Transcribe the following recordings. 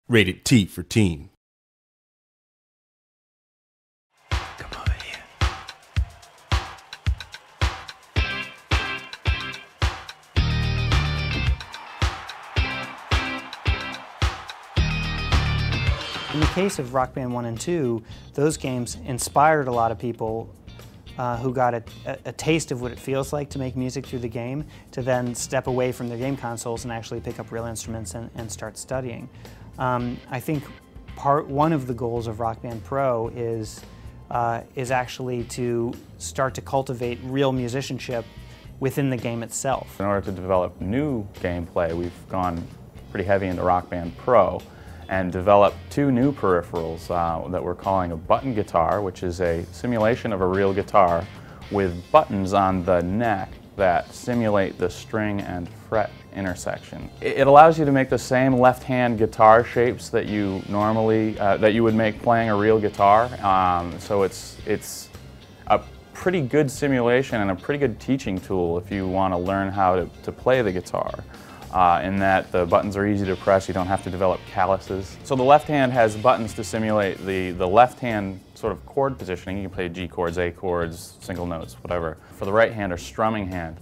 Rated T for teen. Come over here. In the case of Rock Band 1 and 2, those games inspired a lot of people who got a taste of what it feels like to make music through the game, to then step away from their game consoles and actually pick up real instruments and start studying. I think one of the goals of Rock Band Pro is actually to start to cultivate real musicianship within the game itself. In order to develop new gameplay, we've gone pretty heavy into Rock Band Pro and developed two new peripherals that we're calling a button guitar, which is a simulation of a real guitar with buttons on the neck that simulate the string and fret intersection. It allows you to make the same left-hand guitar shapes that you normally that you would make playing a real guitar. So it's a pretty good simulation and a pretty good teaching tool if you want to learn how to play the guitar. In that the buttons are easy to press, you don't have to develop calluses. So the left hand has buttons to simulate the left hand sort of chord positioning. You can play G chords, A chords, single notes, whatever. For the right hand or strumming hand,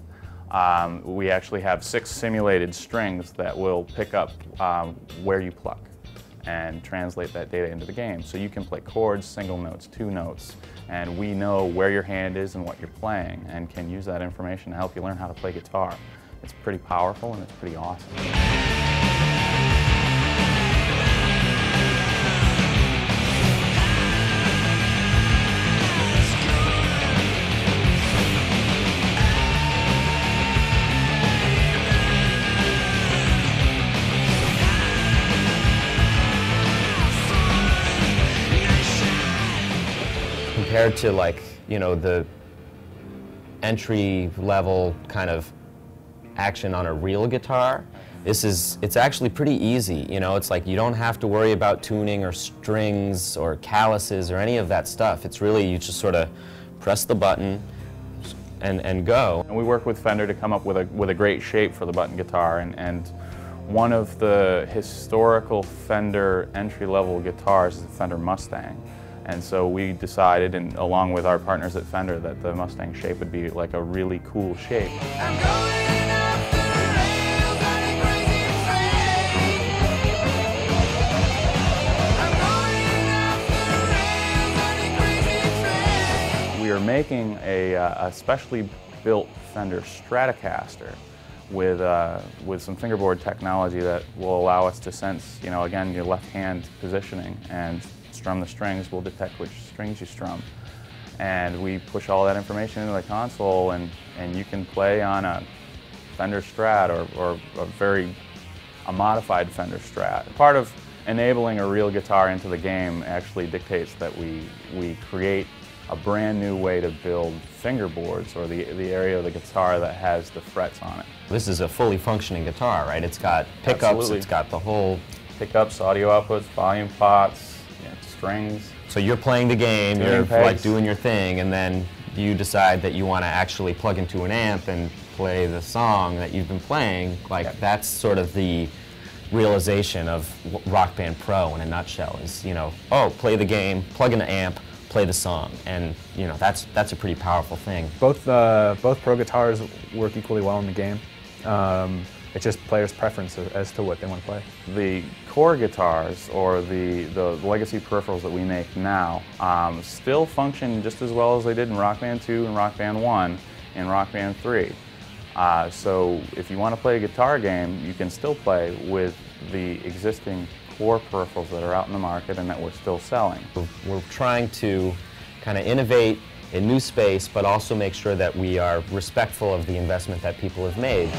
we actually have 6 simulated strings that will pick up where you pluck and translate that data into the game. So you can play chords, single notes, 2 notes, and we know where your hand is and what you're playing and can use that information to help you learn how to play guitar. It's pretty powerful and it's pretty awesome. Compared to, like, you know, the entry level kind of action on a real guitar, it's actually pretty easy. You know, it's like you don't have to worry about tuning or strings or calluses or any of that stuff. It's really, you just sort of press the button and go. And we work with Fender to come up with a great shape for the button guitar, and one of the historical Fender entry-level guitars is the Fender Mustang. And so we decided, and along with our partners at Fender, that the Mustang shape would be like a really cool shape. We are making a specially built Fender Stratocaster with some fingerboard technology that will allow us to sense, you know, again, your left hand positioning, and strum the strings will detect which strings you strum. And we push all that information into the console, and you can play on a Fender Strat or a modified Fender Strat. Part of enabling a real guitar into the game actually dictates that we create a brand new way to build fingerboards, or the area of the guitar that has the frets on it. This is a fully functioning guitar, right? It's got pickups, Absolutely. It's got the whole... Pickups, audio outputs, volume pots, strings. So you're playing the game, Tuning you're pegs. like doing your thing, and then you decide that you want to actually plug into an amp and play the song that you've been playing. Like, Yep. That's sort of the realization of Rock Band Pro in a nutshell, is, you know, oh, play the game, plug in the amp, play the song, and, you know, that's a pretty powerful thing. Both Pro guitars work equally well in the game. It's just players' preference as to what they want to play. The core guitars, or the legacy peripherals that we make now, still function just as well as they did in Rock Band 2 and Rock Band 1 and Rock Band 3. So if you want to play a guitar game, you can still play with the existing core peripherals that are out in the market and that we're still selling. We're trying to kind of innovate in new space, but also make sure that we are respectful of the investment that people have made.